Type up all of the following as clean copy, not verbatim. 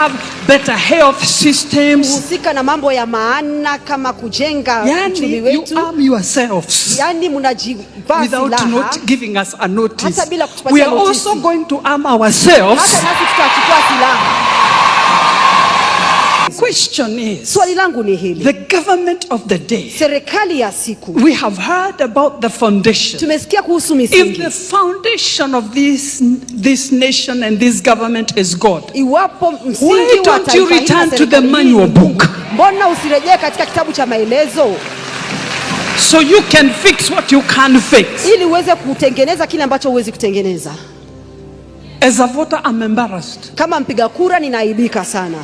have better health systems. Kuhusika na mambo ya maana kama kujenga uchumi wetu. You arm yourselves. Yani mnajivaa without not giving us a notice. Hata bila kutupatia we are notice. Also going to arm ourselves. Hata nasi tutachukua silaha. Question is, swali langu ni hili. The government of the day. Serikali ya siku. We have heard about the foundation. Tumesikia kuhusu misingi. If the foundation of this nation and this government is God, iwapo msingi why don't you return to the manual book? Mbona usirejee katika kitabu cha maelezo? So you can fix what you can't fix. Ili uweze kutengeneza kile ambacho huwezi kutengeneza. As a voter, I'm embarrassed. Kama mpiga kura ninaaibika sana.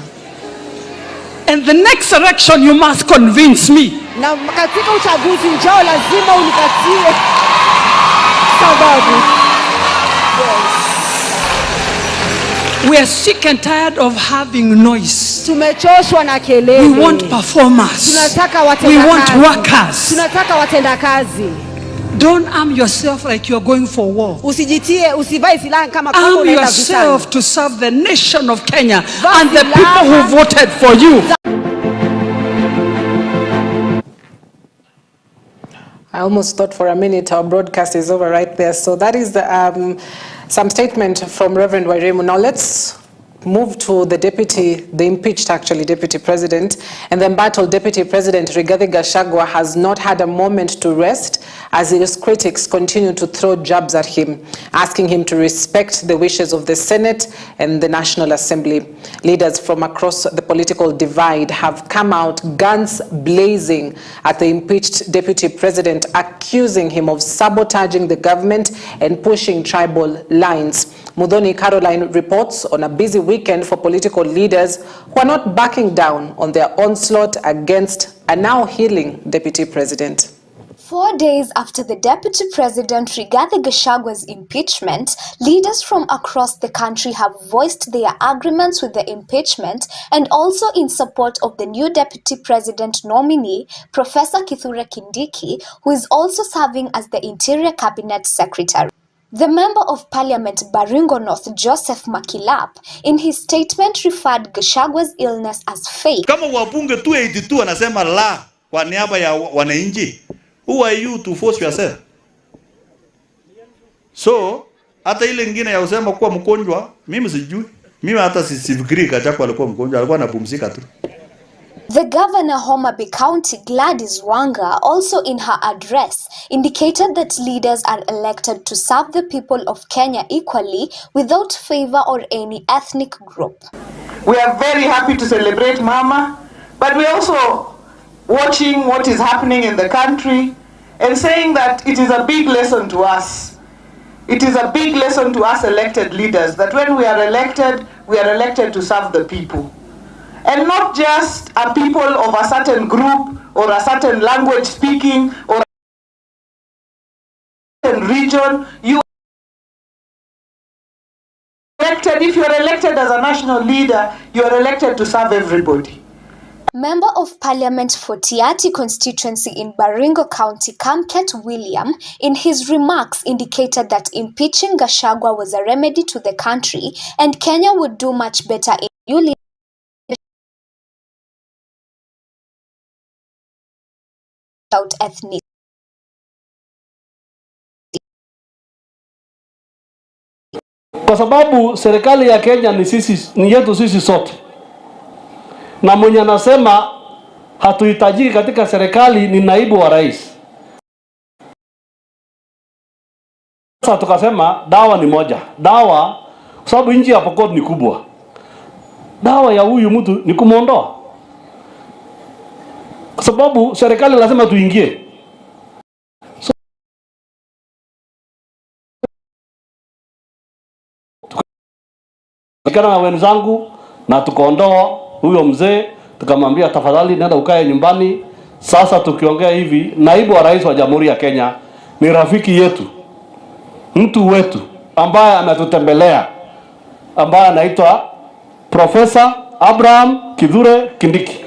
And the next election you must convince me. Na katika uchaguzi ujao lazima unipatie sababu. Yes. We are sick and tired of having noise. Tumechoshwa na kelele. We want performers. Tunataka watenda kazi. We want workers. Tunataka watenda kazi. Don't arm yourself like you are going for war. Usijitie, usivae silaha kama kwa unaenda vitani. Arm yourself to serve the nation of Kenya and the people who voted for you. I almost thought for a minute our broadcast is over right there. So that is the, some statement from Reverend Wairimu. Now let's move to the impeached deputy president, and the embattled deputy president Rigathi Gachagua has not had a moment to rest as his critics continue to throw jabs at him, asking him to respect the wishes of the Senate and the National Assembly. Leaders from across the political divide have come out guns blazing at the impeached deputy president, accusing him of sabotaging the government and pushing tribal lines. Mudhoni Caroline reports on a busy weekend for political leaders who are not backing down on their onslaught against a now healing deputy president. 4 days after the Deputy President Rigathi Gachagua's impeachment, leaders from across the country have voiced their agreements with the impeachment and also in support of the new Deputy President nominee, Professor Kithure Kindiki, who is also serving as the Interior Cabinet Secretary. The Member of Parliament Baringo North, Joseph Makilap, in his statement referred Gachagua's illness as fake. Kama wabunge 282 wanasema la kwa niaba ya wananchi, who are you to force yourself? So, hata ile nyingine ya usema kuwa mgonjwa, mimi sijui. Mimi hata sifikiri Gachagua alikuwa mgonjwa, alikuwa anapumzika tu. The Governor Homa Bay County, Gladys Wanga, also in her address, indicated that leaders are elected to serve the people of Kenya equally without favor or any ethnic group. We are very happy to celebrate Mama, but we're also watching what is happening in the country and saying that it is a big lesson to us. It is a big lesson to us elected leaders that when we are elected to serve the people. And not just a people of a certain group or a certain language speaking or a certain region. You are elected, if you are elected as a national leader, you are elected to serve everybody. Member of Parliament for Tiati constituency in Baringo County, Kamket William, in his remarks indicated that impeaching Gachagua was a remedy to the country and Kenya would do much better in new leadership without ethnic. Kwa sababu serikali ya Kenya ni yetu sisi sote. Na mwenye anasema hatuhitajiki katika serikali ni naibu wa rais. Sasa tukasema dawa ni moja. Dawa kwa sababu nchi ya Pokot ni kubwa. Dawa ya huyu mtu ni kumuondoa. Kwa sababu serikali lazima tuingie. Tukana na wenzangu na tukaondoa huyo mzee, tukamwambia tafadhali nenda ukae nyumbani. Sasa tukiongea hivi, naibu wa rais wa Jamhuri ya Kenya ni rafiki yetu, mtu wetu ambaye anatutembelea, ambaye anaitwa Professor Abraham Kithure Kindiki.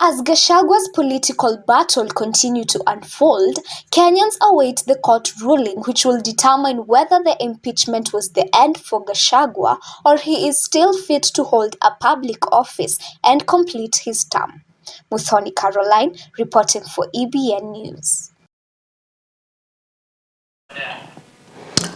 As Gachagua's political battle continues to unfold, Kenyans await the court ruling which will determine whether the impeachment was the end for Gachagua or he is still fit to hold a public office and complete his term. Muthoni Caroline reporting for EBN News.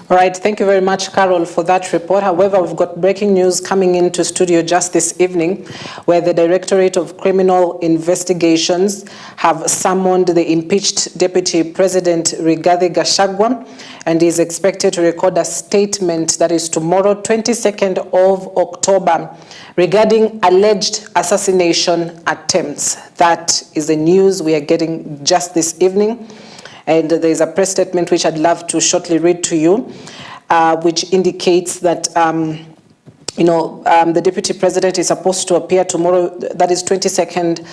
All right, thank you very much, Carol, for that report. However, we've got breaking news coming into studio just this evening, where the Directorate of Criminal Investigations have summoned the impeached Deputy President Rigathi Gachagua, and is expected to record a statement that is tomorrow, 22nd of October, regarding alleged assassination attempts. That is the news we are getting just this evening. And there is a press statement which I'd love to shortly read to you, which indicates that, the Deputy President is supposed to appear tomorrow, that is 22nd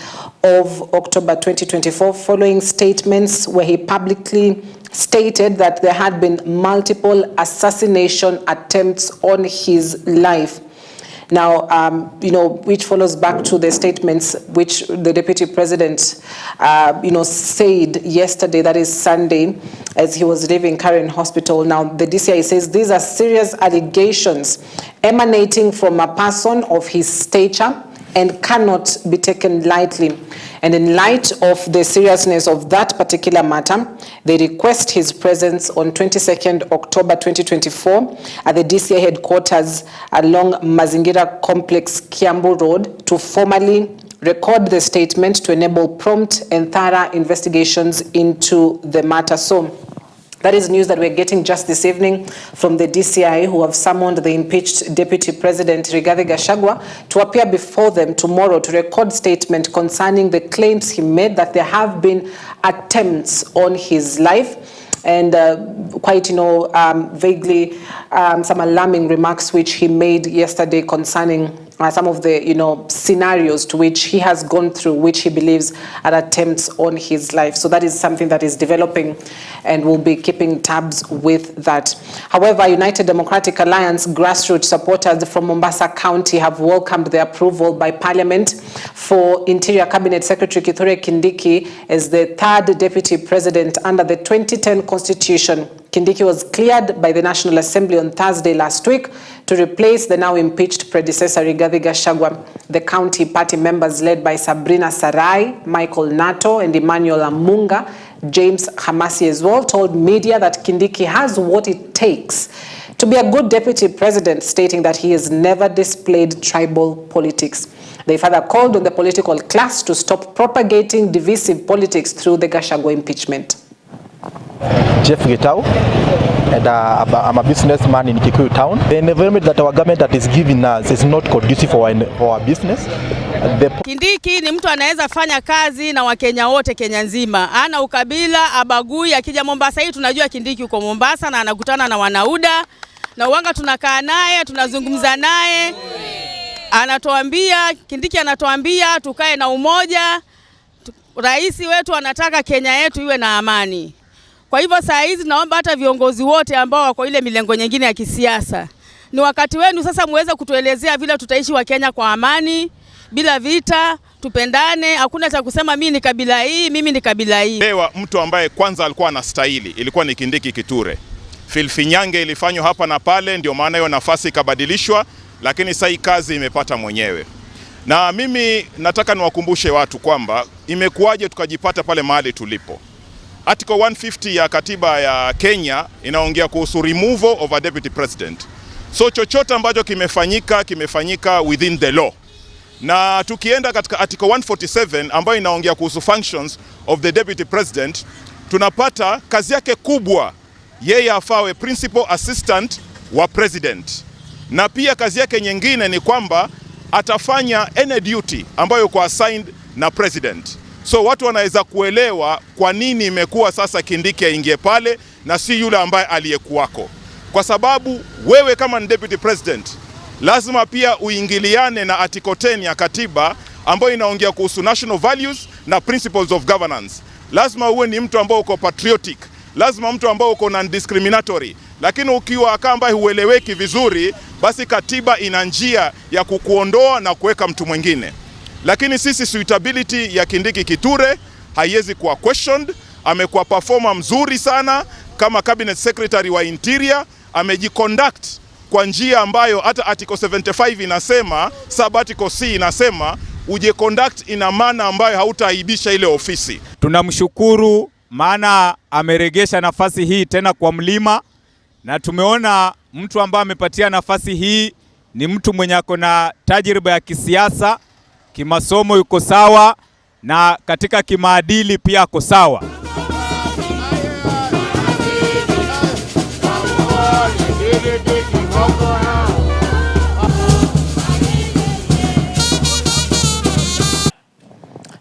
of October 2024, following statements where he publicly stated that there had been multiple assassination attempts on his life. Now, which follows back to the statements which the Deputy President, said yesterday, that is Sunday, as he was leaving Karen Hospital. Now, the DCI says these are serious allegations emanating from a person of his stature and cannot be taken lightly. And in light of the seriousness of that particular matter, they request his presence on 22nd October 2024 at the DCI headquarters along Mazingira Complex, Kiambu Road, to formally record the statement to enable prompt and thorough investigations into the matter. So that is news that we're getting just this evening from the DCI, who have summoned the impeached Deputy President Rigathi Gachagua to appear before them tomorrow to record statement concerning the claims he made that there have been attempts on his life, and quite, vaguely some alarming remarks which he made yesterday concerning some of the, scenarios to which he has gone through, which he believes are attempts on his life. So that is something that is developing, and we'll be keeping tabs with that. However, United Democratic Alliance grassroots supporters from Mombasa County have welcomed the approval by Parliament for Interior Cabinet Secretary Kithure Kindiki as the third Deputy President under the 2010 Constitution. Kindiki was cleared by the National Assembly on Thursday last week to replace the now impeached predecessor Rigathi Gachagua. The county party members led by Sabrina Sarai, Michael Nato and Emmanuel Amunga, James Hamasi as well, told media that Kindiki has what it takes to be a good deputy president, stating that he has never displayed tribal politics. They further called on the political class to stop propagating divisive politics through the Gachagua impeachment. Jeff Gitau, and I'm a businessman in Kikuyu town. The environment that our government is giving us is not conducive for our business. Kindiki ni mtu anaweza fanya kazi na Wakenya wote, Kenya nzima. Ana ukabila, abagui. Akija Mombasa hii tunajua Kindiki uko Mombasa na anakutana na wanauda. Na uwanga tunakaa naye, tunazungumza naye. Kindiki anatuambia tukae na umoja. Rais wetu anataka Kenya yetu iwe na amani. Kwa hivyo saa hizi naomba hata viongozi wote ambao wako ile milengo nyingine ya kisiasa, ni wakati wenu sasa muweze kutuelezea vile tutaishi wa Kenya kwa amani, bila vita, tupendane, hakuna cha kusema mimi ni kabila hii, mimi ni kabila hii. Lewa mtu ambaye kwanza alikuwa anastahili ilikuwa ni Kindiki Kithure. Filfinyange ilifanywa hapa na pale, ndio maana hiyo nafasi ikabadilishwa, lakini sasa kazi imepata mwenyewe. Na mimi nataka niwakumbushe watu kwamba imekuwaje tukajipata pale mahali tulipo. Article 150 ya katiba ya Kenya inaongea kuhusu removal of a deputy president. So chochote ambacho kimefanyika within the law. Na tukienda katika article 147 ambayo inaongea kuhusu functions of the deputy president, tunapata kazi yake kubwa, yeye afawe principal assistant wa president. Na pia kazi yake nyingine ni kwamba atafanya any duty ambayo kwa assigned na president. So watu wanaweza kuelewa kwa nini imekuwa sasa Kindiki aingie pale na si yule ambaye aliyekuwako. Kwa sababu wewe kama ni deputy president lazima pia uingiliane na article 10 ya katiba ambayo inaongea kuhusu national values na principles of governance. Lazima uwe ni mtu ambao uko patriotic, lazima mtu ambao uko non-discriminatory. Lakini ukiwa ambaye hueleweki vizuri, basi katiba ina njia ya kukuondoa na kuweka mtu mwingine. lakini sisi suitability ya Kindiki Kithure haiwezi kuwa questioned. Amekuwa performer mzuri sana kama cabinet secretary wa interior, amejiconduct kwa njia ambayo hata article 75 inasema, sub article C inasema uje conduct ina maana ambayo hautaaibisha ile ofisi. Tunamshukuru maana ameregesha nafasi hii tena kwa Mlima, na tumeona mtu ambaye amepatia nafasi hii ni mtu mwenye ako na tajriba ya kisiasa, kimasomo yuko sawa, na katika kimaadili pia ako sawa.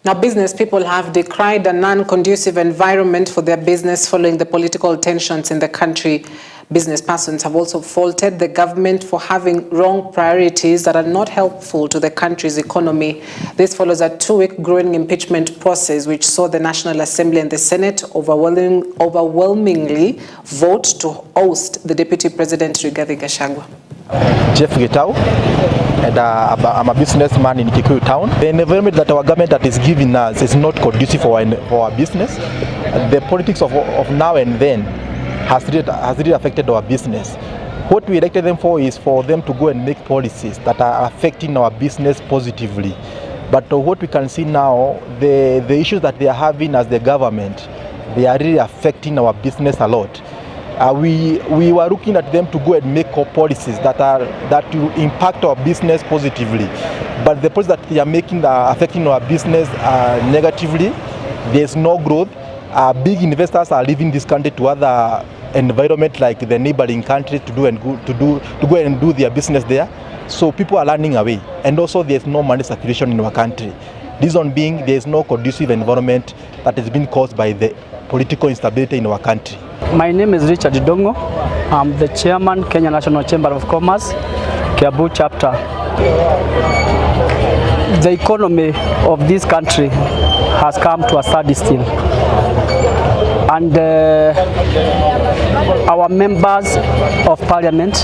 Now, business people have decried a non-conducive environment for their business following the political tensions in the country. Business persons have also faulted the government for having wrong priorities that are not helpful to the country's economy. This follows a 2-week growing impeachment process which saw the National Assembly and the Senate overwhelmingly vote to oust the Deputy President Rigathi Gachagua. Jeff Gitau, and I'm a businessman in Kikuyu town. The environment that our government that is giving us is not conducive for our business. The politics of now and then has really affected our business. What we elected them for is for them to go and make policies that are affecting our business positively. But what we can see now, the issues that they are having as the government, they are really affecting our business a lot. We were looking at them to go and make policies that will impact our business positively. But the policies that they are making are affecting our business negatively. There's no growth. Big investors are leaving this country to other environment like the neighboring countries to go and do their business there. So people are running away, and also there's no money circulation in our country. Reason being, there's no conducive environment that has been caused by the political instability in our country. My name is Richard Dongo. I'm the chairman, Kenya National Chamber of Commerce, Kiambu chapter. The economy of this country has come to a standstill, and our members of parliament,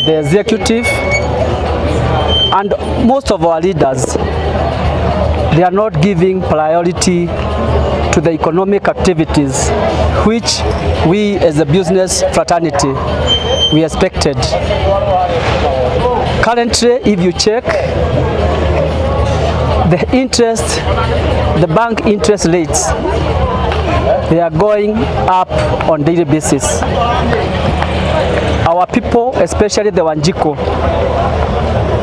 the executive, and most of our leaders, they are not giving priority to the economic activities which we as a business fraternity we expected. Currently, if you check the interest, the bank interest rates, they are going up on daily basis. Our people, especially the Wanjiko,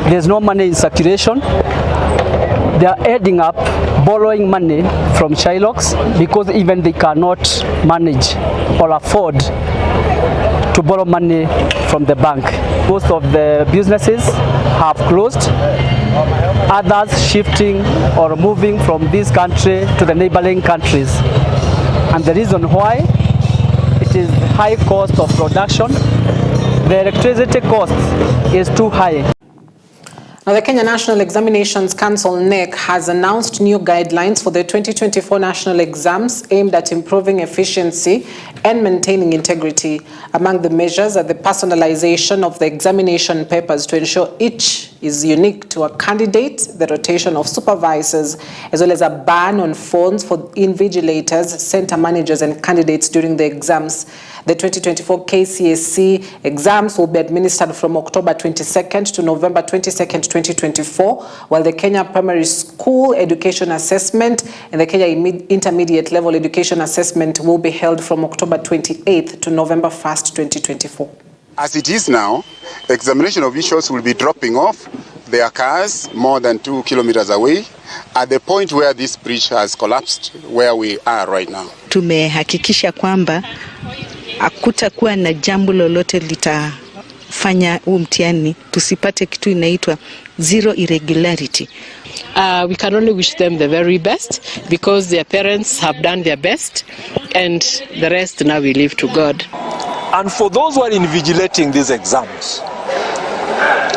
there's no money in circulation. They are adding up, borrowing money from Shylocks because even they cannot manage or afford to borrow money from the bank. Most of the businesses have closed, others shifting or moving from this country to the neighboring countries. And the reason why, it is high cost of production. The electricity cost is too high. Now, the Kenya National Examinations Council, NEC, has announced new guidelines for the 2024 national exams aimed at improving efficiency and maintaining integrity. Among the measures are the personalization of the examination papers to ensure each is unique to a candidate, the rotation of supervisors, as well as a ban on phones for invigilators, center managers, and candidates during the exams. The 2024 KCSE exams will be administered from October 22nd to November 22nd, 2024, while the Kenya Primary School Education Assessment and the Kenya Intermediate Level Education Assessment will be held from October 28th to November 1st, 2024. As it is now, examination officials will be dropping off their cars more than 2 kilometers away at the point where this bridge has collapsed, where we are right now. Tumehakikisha kwamba hakutakuwa na jambo lolote litafanya huu mtihani tusipate kitu inaitwa zero irregularity. We can only wish them the very best because their parents have done their best and the rest now we leave to God. And for those who are invigilating these exams,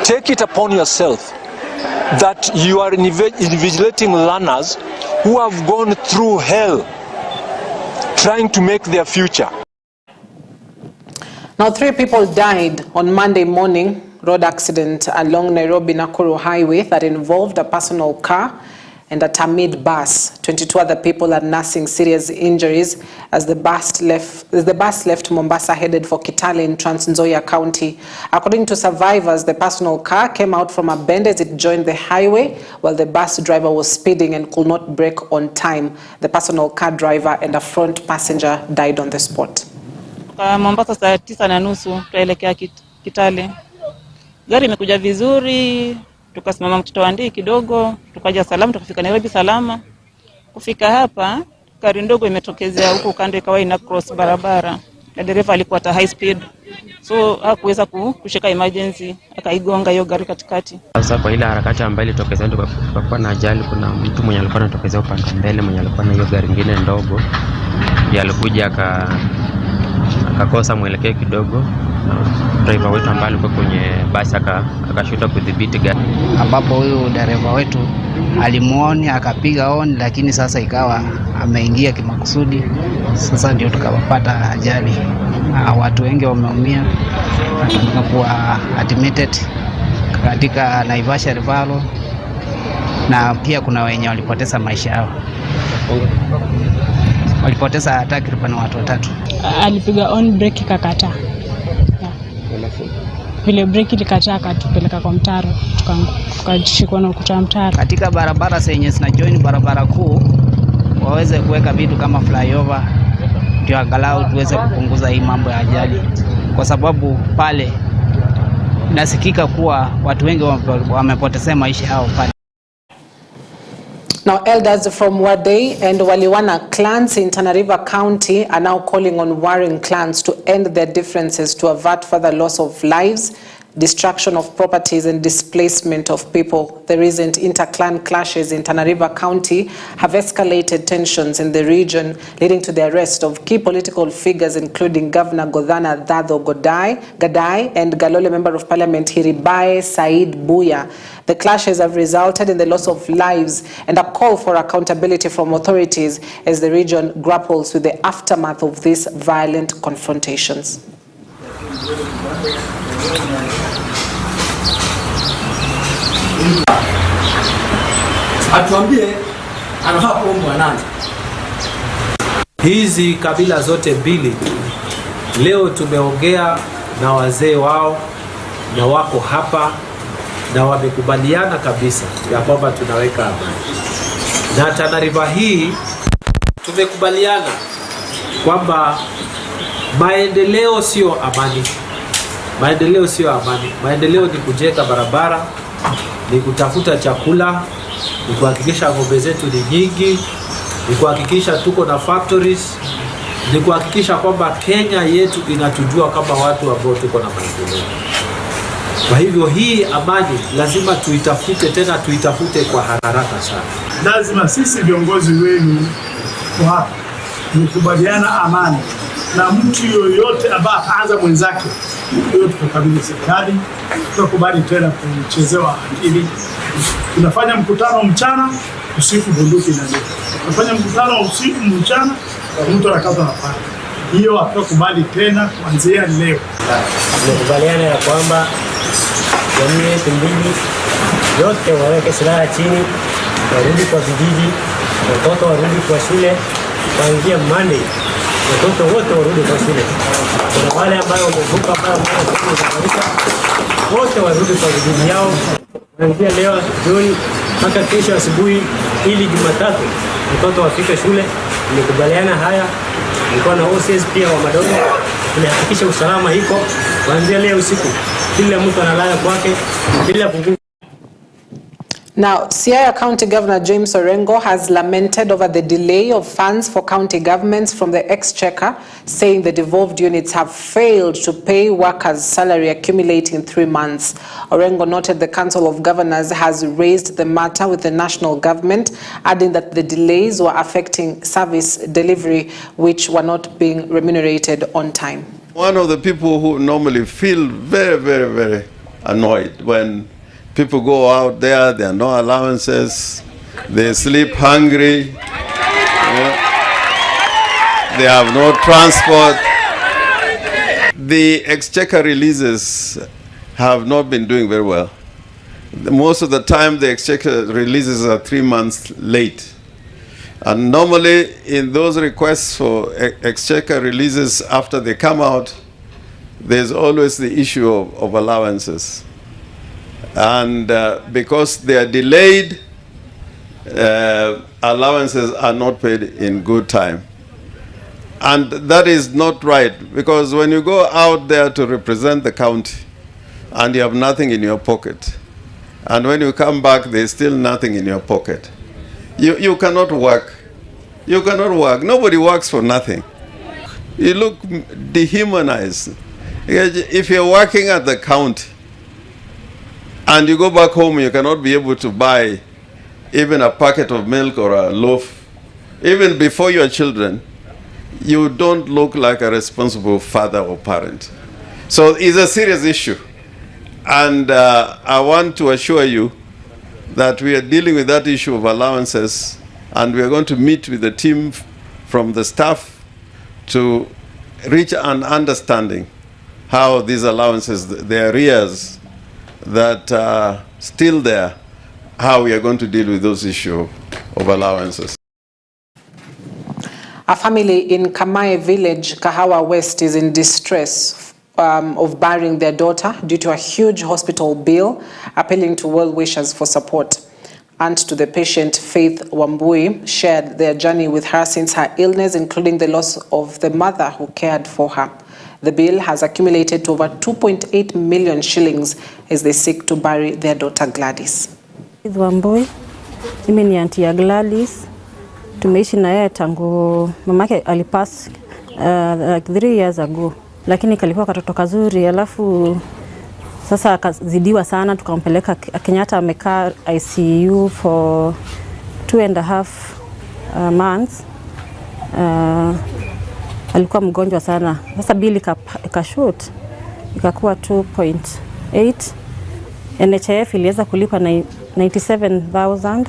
take it upon yourself that you are invigilating learners who have gone through hell trying to make their future. Now, 3 people died on Monday morning road accident along Nairobi-Nakuru Highway that involved a personal car and a Tamid bus. 22 other people are nursing serious injuries as the bus left Mombasa headed for Kitale in Trans Nzoia County. According to survivors, the personal car came out from a bend as it joined the highway while the bus driver was speeding and could not brake on time. The personal car driver and a front passenger died on the spot. Mombasa saa 9:30 tuelekea Kitale. Gari imekuja vizuri, tukasimama mtoto wandi kidogo, tukaja salama, tukafika Nairobi salama. Kufika hapa, gari ndogo imetokezea huko kando ikawa ina cross barabara. Na dereva alikuwa at high speed. So hakuweza kushika emergency, akaigonga hiyo gari katikati. Sasa kwa ile harakati ambayo ilitokezea tukakuwa na ajali, kuna mtu mwenye alikuwa anatokezea upande mbele mwenye alikuwa na hiyo gari nyingine ndogo. Ndiye alikuja akakosa mwelekeo kidogo. Driver wetu ambaye alikuwa kwenye basi akashuta kudhibiti gari, ambapo huyo dereva wetu alimuona akapiga on, lakini sasa ikawa ameingia kimakusudi. Sasa ndio tukapata ajali. Watu wengi wameumia, tukakuwa admitted katika Naivasha referral, na pia kuna wenye walipoteza maisha yao. Walipoteza takriban watu 3. Alipiga on brake ikakataa. Vile breki likataa akatupeleka kwa mtaro, tukashikwa na ukuta wa mtaro. Katika barabara zenye zina join barabara kuu waweze kuweka vitu kama flyover ndio angalau tuweze kupunguza hii mambo ya ajali, kwa sababu pale nasikika kuwa watu wengi wamepoteza maisha yao pale. Now, elders from Wadei and Waliwana clans in Tana River County are now calling on warring clans to end their differences to avert further loss of lives, destruction of properties and displacement of people. The recent inter-clan clashes in Tana River County have escalated tensions in the region, leading to the arrest of key political figures including Governor Godhana Dadho Gadai and Galole Member of Parliament Hiribae Said Buya. The clashes have resulted in the loss of lives and a call for accountability from authorities as the region grapples with the aftermath of these violent confrontations. Atuambie anafaa kuombwa nani? Hizi kabila zote mbili leo tumeongea na wazee wao na wako hapa na wamekubaliana kabisa ya kwamba tunaweka amani. Na Tana River hii tumekubaliana kwamba maendeleo sio amani. Maendeleo sio amani. Maendeleo ni kujenga barabara, ni kutafuta chakula, ni kuhakikisha ng'ombe zetu ni nyingi, ni kuhakikisha tuko na factories, ni kuhakikisha kwamba Kenya yetu inatujua kama watu ambao tuko na maendeleo. Kwa hivyo hii amani lazima tuitafute, tena tuitafute kwa haraka sana. Lazima sisi viongozi wenu wa mkubaliana amani na mtu yoyote ambaye aanza mwenzake, hiyo tukabili serikali, tukubali tena kuchezewa akili. Tunafanya mkutano mchana, usiku bunduki na nini. Tunafanya mkutano usiku mchana, mtu anakata na pale. Hiyo hatukubali tena kuanzia leo. Tunakubaliana ya kwamba jamii yetu mbili yote waweke silaha chini, warudi kwa vijiji, watoto warudi kwa shule, kuanzia Monday watoto wote warudi kwa shule. Kuna wale ambao wamevuka kabisa, wote warudi kwa vijiji yao kuanzia leo jioni mpaka kesho asubuhi, ili Jumatatu watoto wafike shule. Nimekubaliana haya, nilikuwa na OCS pia wa madogo, tunahakikisha usalama iko kuanzia leo usiku, kila mtu analala kwake bila kuvuka. Now, Siaya County Governor James Orengo has lamented over the delay of funds for county governments from the Exchequer, saying the devolved units have failed to pay workers' salary accumulating 3 months. Orengo noted the Council of Governors has raised the matter with the national government, adding that the delays were affecting service delivery, which were not being remunerated on time. One of the people who normally feel very annoyed when people go out there are no allowances, they sleep hungry, they have no transport. The Exchequer releases have not been doing very well. Most of the time, the Exchequer releases are 3 months late. And normally, in those requests for Exchequer releases after they come out, there's always the issue of allowances. And because they are delayed, allowances are not paid in good time. And that is not right, because when you go out there to represent the county and you have nothing in your pocket, and when you come back, there's still nothing in your pocket, you cannot work. You cannot work. Nobody works for nothing. You look dehumanized. If you're working at the county and you go back home, you cannot be able to buy even a packet of milk or a loaf, even before your children, you don't look like a responsible father or parent. So it's a serious issue. And I want to assure you that we are dealing with that issue of allowances, and we are going to meet with the team from the staff to reach an understanding how these allowances, the arrears that are still there, how we are going to deal with those issues of allowances. A family in Kamae village, Kahawa West, is in distress of burying their daughter due to a huge hospital bill, appealing to well wishers for support. And to the patient, Faith Wambui shared their journey with her since her illness, including the loss of the mother who cared for her. The bill has accumulated to over 2.8 million shillings as they seek to bury their daughter Gladys. Faith Wambui, mimi ni auntie ya Gladys. Tumeishi na yeye tangu mamake alipass like 3 years ago. Lakini kalikuwa katoto kazuri, alafu sasa akazidiwa sana, tukampeleka Kenyatta, amekaa ICU for 2.5 months. Alikuwa mgonjwa sana. Sasa bili ikashoot, ikakuwa 2.8. NHIF iliweza kulipa 97,000.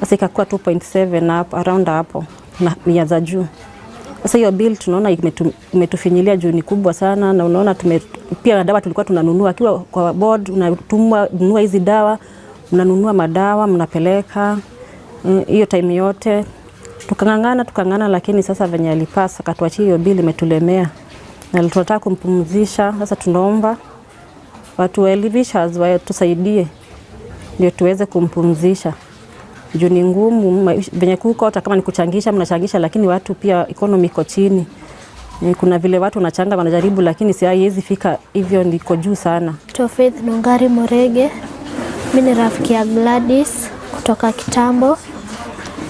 Sasa ikakuwa 2.7 hapo, around hapo, na mia za juu. Sasa hiyo bill tunaona imetufinyilia juu ni kubwa sana, na unaona pia dawa tulikuwa tunanunua akiwa kwa board, unatumwa nunua hizi dawa, mnanunua madawa mnapeleka hiyo time yote. Tukangangana, lakini sasa venye alipasa akatuachia hiyo bill imetulemea. Na tunataka kumpumzisha. Sasa tunaomba watu wa Elevishers watusaidie ndio tuweze kumpumzisha. Juu ni ngumu venye kuko, hata kama ni kuchangisha mnachangisha, lakini watu pia economy iko chini. Kuna vile watu wanachanga wanajaribu, lakini si haiwezi fika hivyo, ndiko juu sana. Faith Nungari Morege, mimi ni rafiki ya Gladys kutoka kitambo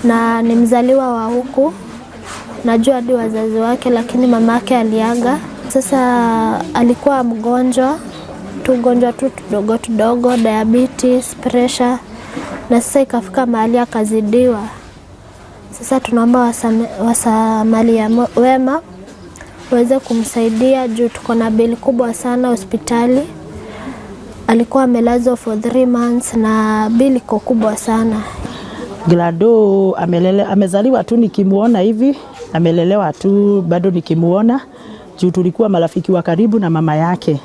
na ni mzaliwa wa huku. Najua hadi wazazi wake, lakini mamake aliaga. Sasa alikuwa mgonjwa tu tudogo, diabetes, pressure, na sasa ikafika mahali akazidiwa. Sasa tunaomba wasamaria wema waweze kumsaidia juu tuko na bili kubwa sana hospitali. Alikuwa amelazwa for 3 months na bili iko kubwa sana. Glado amezaliwa tu nikimuona hivi, amelelewa tu bado nikimuona, juu tulikuwa marafiki wa karibu na mama yake.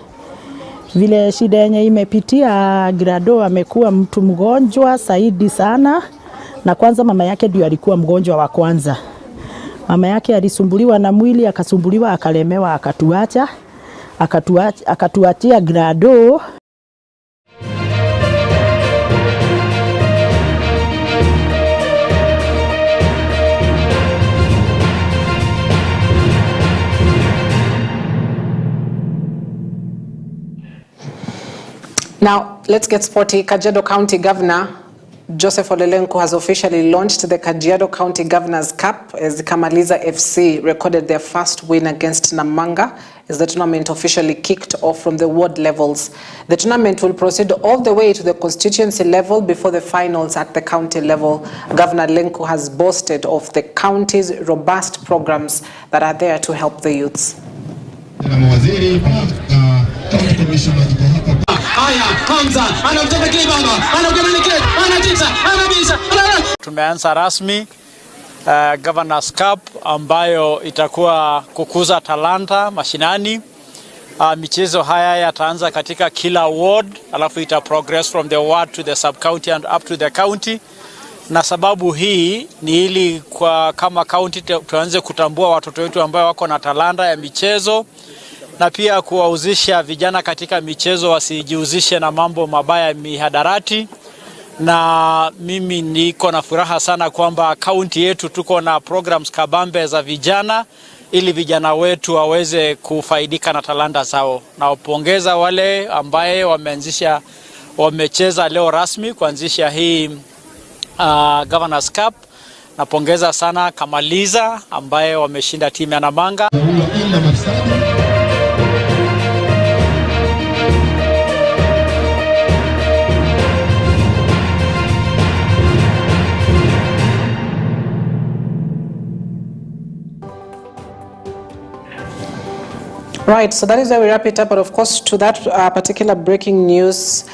Vile shida yenye imepitia, Glado amekuwa mtu mgonjwa zaidi sana, na kwanza mama yake ndio alikuwa mgonjwa wa kwanza. Mama yake alisumbuliwa na mwili, akasumbuliwa, akalemewa, akatuachia Glado. Now, let's get sporty. Kajiado County Governor Joseph Olelenku has officially launched the Kajiado County Governors Cup as the Kamaliza FC recorded their first win against Namanga as the tournament officially kicked off from the ward levels. The tournament will proceed all the way to the constituency level before the finals at the county level. Governor Lenku has boasted of the county's robust programs that are there to help the youths. Tumeanza rasmi Governors Cup ambayo itakuwa kukuza talanta mashinani, Michezo haya yataanza katika kila ward, alafu ita progress from the ward to the sub county and up to the county. Na sababu hii ni ili kwa kama county tuanze kutambua watoto wetu ambao wako na talanta ya michezo, na pia kuwauzisha vijana katika michezo wasijihusishe na mambo mabaya ya mihadarati. Na mimi niko na furaha sana kwamba county yetu tuko na programs kabambe za vijana ili vijana wetu waweze kufaidika na talanta zao. Na upongeza wale ambaye wamecheza leo rasmi kuanzisha hii Governors Cup. Napongeza sana Kamaliza ambaye wameshinda timu ya Namanga. Right, so that is where we wrap it up. But of course, to that particular breaking news,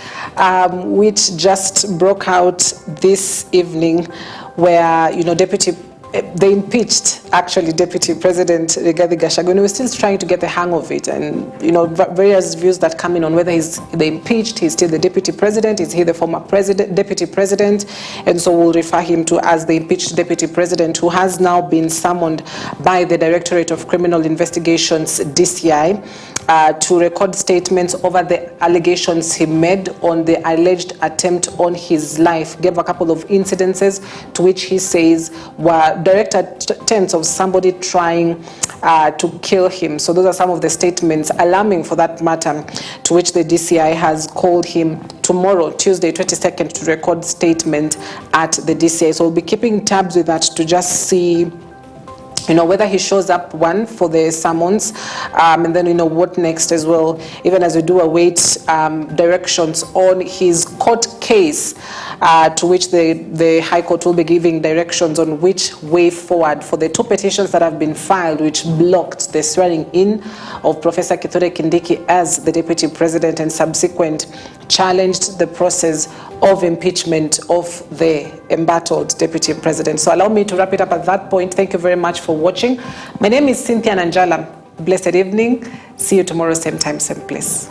which just broke out this evening, where, you know, they impeached actually Deputy President Rigathi Gachagua. We're still trying to get the hang of it, and you know, various views that come in on whether they impeached, he's still the Deputy President, is he the former Deputy President, and so we'll refer him to as the impeached Deputy President, who has now been summoned by the Directorate of Criminal Investigations, DCI, to record statements over the allegations he made on the alleged attempt on his life. Gave a couple of incidences to which he says were direct attempts of somebody trying to kill him. So those are some of the statements, alarming for that matter, to which the DCI has called him tomorrow, Tuesday 22nd, to record statement at the DCI. So we'll be keeping tabs with that to just see, you know, whether he shows up, one, for the summons, and then, you know, what next as well, even as we do await directions on his court case, to which the High Court will be giving directions on which way forward for the two petitions that have been filed, which blocked the swearing in of Professor Kithure Kindiki as the Deputy President and subsequent challenged the process of impeachment of the embattled Deputy President. So allow me to wrap it up at that point. Thank you very much for watching. My name is Cynthia Nanjala. Blessed evening. See you tomorrow, same time, same place.